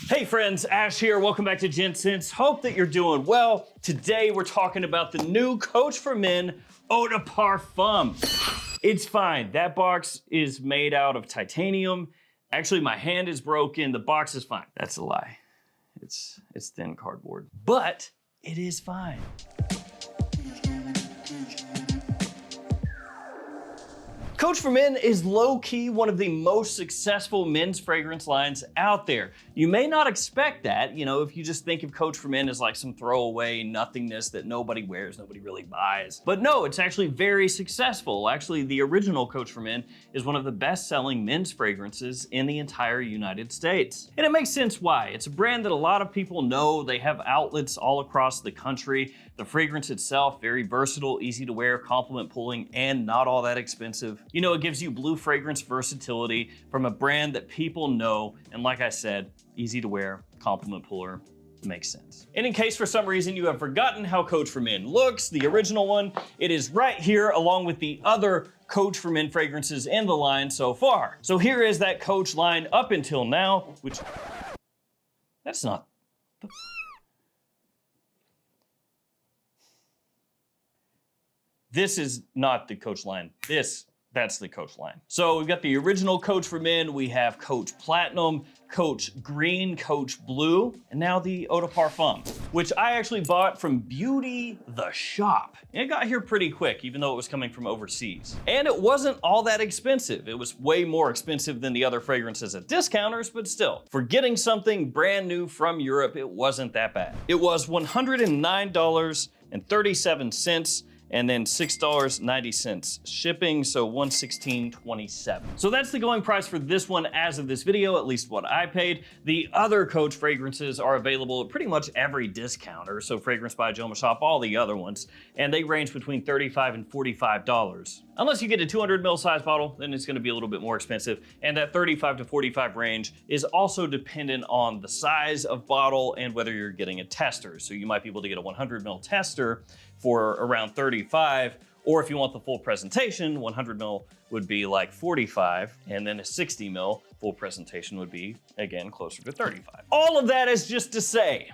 Hey friends, Ash here. Welcome back to Gents. Hope that you're doing well. Today we're talking about the new Coach for Men Eau de Parfum. It's fine. That box is made out of titanium. Actually, my hand is broken. The box is fine. That's a lie. It's thin cardboard, but it is fine. Coach for Men is low-key one of the most successful men's fragrance lines out there. You may not expect that, if you just think of Coach for Men as like some throwaway nothingness that nobody wears, nobody really buys. But no, it's actually very successful. Actually, the original Coach for Men is one of the best-selling men's fragrances in the entire United States. And it makes sense why. It's a brand that a lot of people know. They have outlets all across the country. The fragrance itself, very versatile, easy to wear, compliment pulling, and not all that expensive. It gives you blue fragrance versatility from a brand that people know, and like I said, easy to wear, compliment puller, makes sense. And in case for some reason you have forgotten how Coach for Men looks, the original one, it is right here along with the other Coach for Men fragrances in the line so far. So here is that Coach line up until now, which, that's not, this is not the Coach line. That's the Coach line. So we've got the original Coach for Men, we have Coach Platinum, Coach Green, Coach Blue, and now the Eau de Parfum, which I actually bought from Beauty the Shop. And it got here pretty quick, even though it was coming from overseas. And it wasn't all that expensive. It was way more expensive than the other fragrances at discounters, but still, for getting something brand new from Europe, it wasn't that bad. It was $109.37, and then $6.90 shipping, so $116.27. So that's the going price for this one as of this video, at least what I paid. The other Coach fragrances are available at pretty much every discounter, so Fragrance by JOMASHOP, all the other ones, and they range between $35 and $45. Unless you get a 200 ml size bottle, then it's gonna be a little bit more expensive, and that 35 to 45 range is also dependent on the size of bottle and whether you're getting a tester. So you might be able to get a 100 ml tester for around 35, or if you want the full presentation, 100 ml would be like 45, and then a 60 ml full presentation would be, again, closer to 35. All of that is just to say,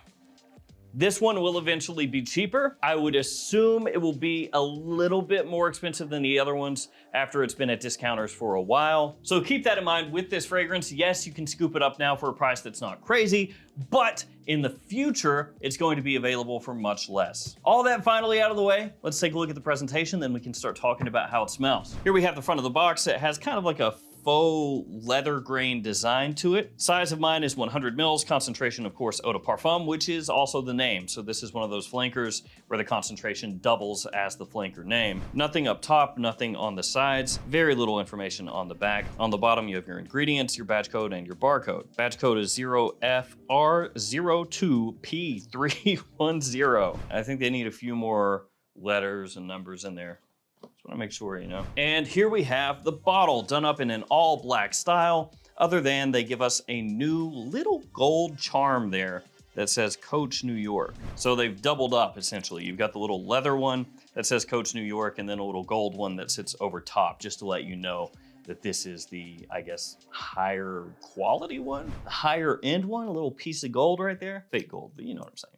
this one will eventually be cheaper. I would assume it will be a little bit more expensive than the other ones after it's been at discounters for a while. So keep that in mind with this fragrance. Yes, you can scoop it up now for a price that's not crazy, but in the future, it's going to be available for much less. All that finally out of the way, let's take a look at the presentation, then we can start talking about how it smells. Here we have the front of the box. It has kind of like a faux leather grain design to it. Size of mine is 100 mils, concentration, of course, Eau de Parfum, which is also the name. So this is one of those flankers where the concentration doubles as the flanker name. Nothing up top, nothing on the sides, very little information on the back. On the bottom, you have your ingredients, your batch code, and your barcode. Batch code is 0FR02P310. I think they need a few more letters and numbers in there. Just want to make sure, And here we have the bottle done up in an all black style, other than they give us a new little gold charm there that says Coach New York. So they've doubled up essentially. You've got the little leather one that says Coach New York and then a little gold one that sits over top, just to let you know that this is the, I guess, higher quality one, the higher end one, a little piece of gold right there. Fake gold, but you know what I'm saying.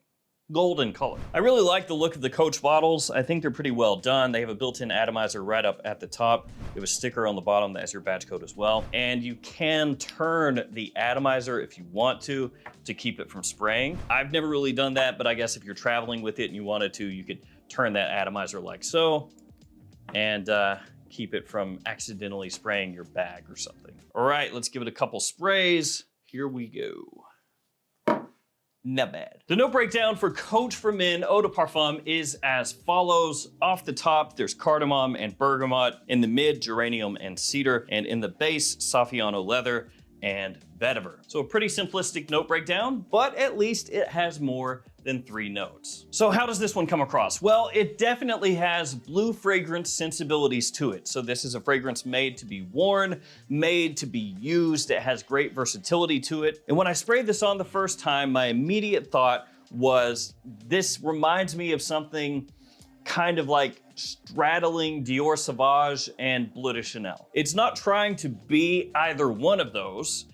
Golden color. I really like the look of the Coach bottles. I think they're pretty well done. They have a built-in atomizer right up at the top. You have a sticker on the bottom that has your batch code as well. And you can turn the atomizer if you want to keep it from spraying. I've never really done that, but I guess if you're traveling with it and you wanted to, you could turn that atomizer like so and keep it from accidentally spraying your bag or something. All right, let's give it a couple sprays. Here we go. Not bad. The note breakdown for Coach for Men Eau de Parfum is as follows. Off the top, there's cardamom and bergamot. In the mid, geranium and cedar. And in the base, Saffiano leather and vetiver. So a pretty simplistic note breakdown, but at least it has more than 3 notes. So how does this one come across? Well, it definitely has blue fragrance sensibilities to it. So this is a fragrance made to be worn, made to be used. It has great versatility to it. And when I sprayed this on the first time, my immediate thought was, this reminds me of something kind of like straddling Dior Sauvage and Bleu de Chanel. It's not trying to be either one of those,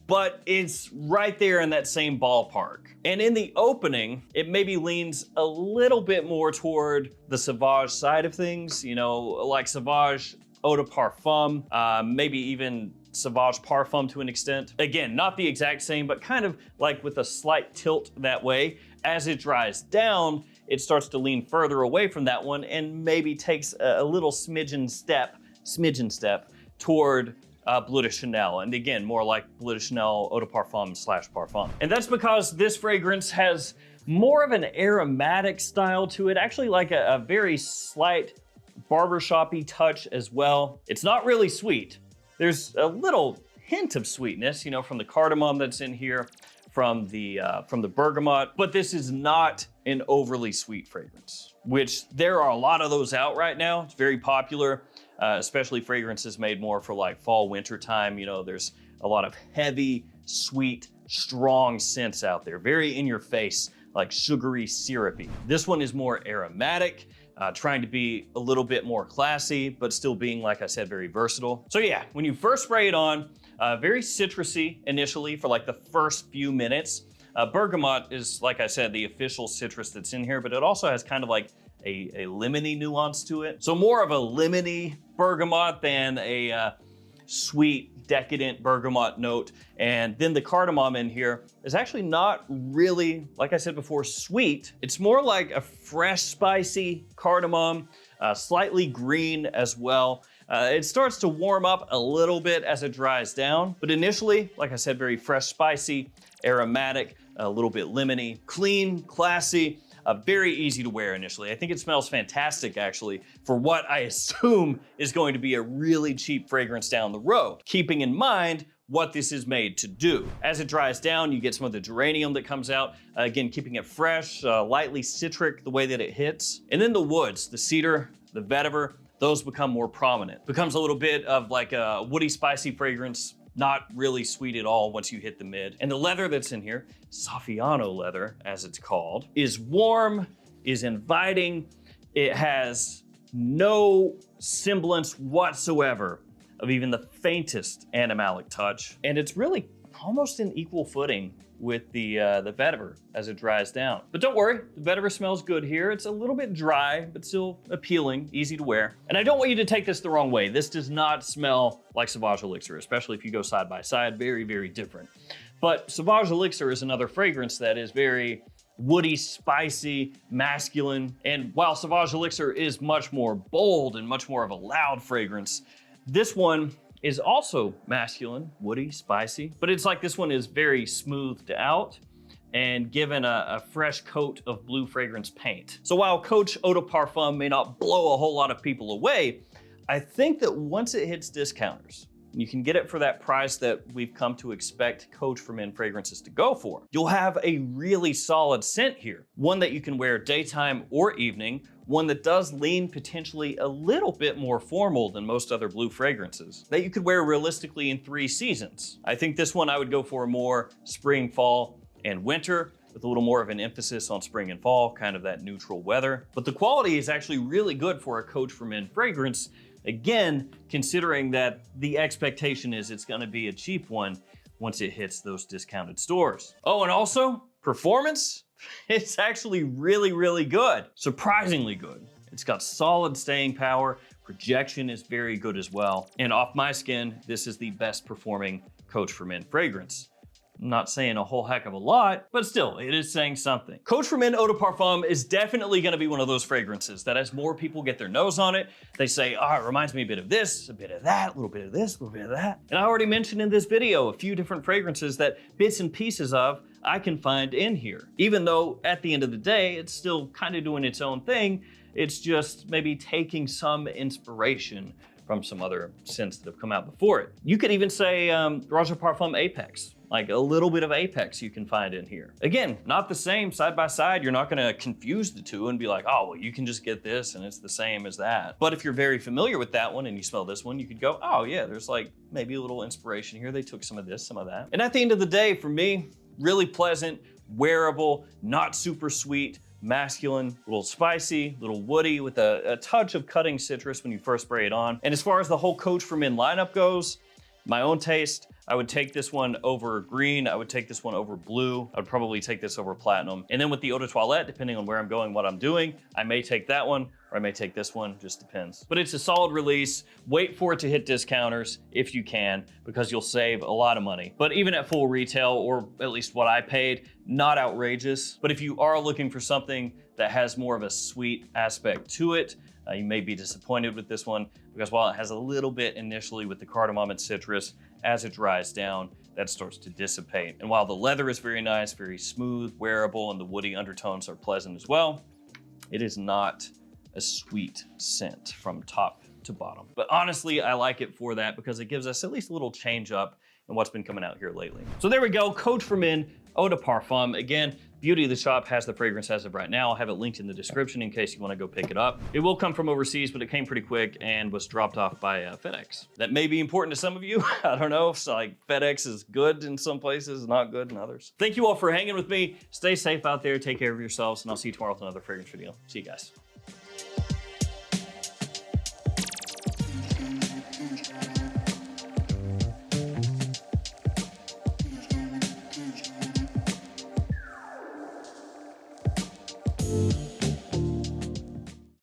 but it's right there in that same ballpark. And in the opening, it maybe leans a little bit more toward the Sauvage side of things, you know, like Sauvage Eau de Parfum, maybe even Sauvage Parfum to an extent. Again, not the exact same, but kind of like with a slight tilt that way. As it dries down, it starts to lean further away from that one and maybe takes a little smidgen step toward Bleu de Chanel. And again, more like Bleu de Chanel Eau de Parfum / Parfum. And that's because this fragrance has more of an aromatic style to it, actually like a very slight barbershop-y touch as well. It's not really sweet. There's a little hint of sweetness, you know, from the cardamom that's in here, from the bergamot, but this is not an overly sweet fragrance, which there are a lot of those out right now. It's very popular, especially fragrances made more for like fall, winter time. You know, there's a lot of heavy, sweet, strong scents out there, very in your face, like sugary, syrupy. This one is more aromatic, trying to be a little bit more classy, but still being, like I said, very versatile. So yeah, when you first spray it on, very citrusy initially for like the first few minutes. Bergamot is, like I said, the official citrus that's in here, but it also has kind of like a lemony nuance to it. So more of a lemony bergamot than a sweet, decadent bergamot note. And then the cardamom in here is actually not really, like I said before, sweet. It's more like a fresh, spicy cardamom, slightly green as well. It starts to warm up a little bit as it dries down, but initially, like I said, very fresh, spicy, aromatic, a little bit lemony, clean, classy, very easy to wear initially. I think it smells fantastic, actually, for what I assume is going to be a really cheap fragrance down the road, keeping in mind what this is made to do. As it dries down, you get some of the geranium that comes out, again, keeping it fresh, lightly citric the way that it hits. And then the woods, the cedar, the vetiver, those become more prominent. Becomes a little bit of like a woody, spicy fragrance, not really sweet at all once you hit the mid. And the leather that's in here, Saffiano leather, as it's called, is warm, is inviting. It has no semblance whatsoever of even the faintest animalic touch. And it's really almost in equal footing with the vetiver as it dries down. But don't worry, the vetiver smells good here. It's a little bit dry, but still appealing, easy to wear. And I don't want you to take this the wrong way. This does not smell like Sauvage Elixir, especially if you go side by side, very, very different. But Sauvage Elixir is another fragrance that is very woody, spicy, masculine. And while Sauvage Elixir is much more bold and much more of a loud fragrance, this one is also masculine, woody, spicy, but it's like this one is very smoothed out and given a fresh coat of blue fragrance paint. So while Coach Eau de Parfum may not blow a whole lot of people away, I think that once it hits discounters, you can get it for that price that we've come to expect Coach for Men fragrances to go for. You'll have a really solid scent here. One that you can wear daytime or evening, one that does lean potentially a little bit more formal than most other blue fragrances, that you could wear realistically in 3 seasons. I think this one I would go for more spring, fall, and winter, with a little more of an emphasis on spring and fall, kind of that neutral weather. But the quality is actually really good for a Coach for Men fragrance. Again, considering that the expectation is it's gonna be a cheap one once it hits those discounted stores. Oh, and also, performance? It's actually really, really good. Surprisingly good. It's got solid staying power. Projection is very good as well. And off my skin, this is the best performing Coach for Men fragrance. I'm not saying a whole heck of a lot, but still, it is saying something. Coach for Men Eau de Parfum is definitely gonna be one of those fragrances that as more people get their nose on it, they say, oh, it reminds me a bit of this, a bit of that, a little bit of this, a little bit of that. And I already mentioned in this video a few different fragrances that bits and pieces of I can find in here. Even though at the end of the day, it's still kind of doing its own thing, it's just maybe taking some inspiration from some other scents that have come out before it. You could even say Rouge de Parfum Apex. Like a little bit of Apex you can find in here. Again, not the same side by side. You're not gonna confuse the two and be like, oh, well, you can just get this and it's the same as that. But if you're very familiar with that one and you smell this one, you could go, oh yeah, there's like maybe a little inspiration here. They took some of this, some of that. And at the end of the day, for me, really pleasant, wearable, not super sweet, masculine, a little spicy, a little woody with a touch of cutting citrus when you first spray it on. And as far as the whole Coach for Men lineup goes, my own taste, I would take this one over green. I would take this one over blue. I would probably take this over platinum. And then with the eau de toilette, depending on where I'm going, what I'm doing, I may take that one or I may take this one, just depends. But it's a solid release. Wait for it to hit discounters if you can, because you'll save a lot of money. But even at full retail, or at least what I paid, not outrageous. But if you are looking for something that has more of a sweet aspect to it, you may be disappointed with this one, because while it has a little bit initially with the cardamom and citrus, as it dries down, that starts to dissipate. And while the leather is very nice, very smooth, wearable, and the woody undertones are pleasant as well, it is not a sweet scent from top to bottom. But honestly, I like it for that because it gives us at least a little change up in what's been coming out here lately. So there we go, Coach for Men Eau de Parfum. Again, Beauty of the Shop has the fragrance as of right now. I'll have it linked in the description in case you want to go pick it up. It will come from overseas, but it came pretty quick and was dropped off by FedEx. That may be important to some of you. I don't know if like FedEx is good in some places, not good in others. Thank you all for hanging with me. Stay safe out there, take care of yourselves, and I'll see you tomorrow with another fragrance video. See you guys. Thank you.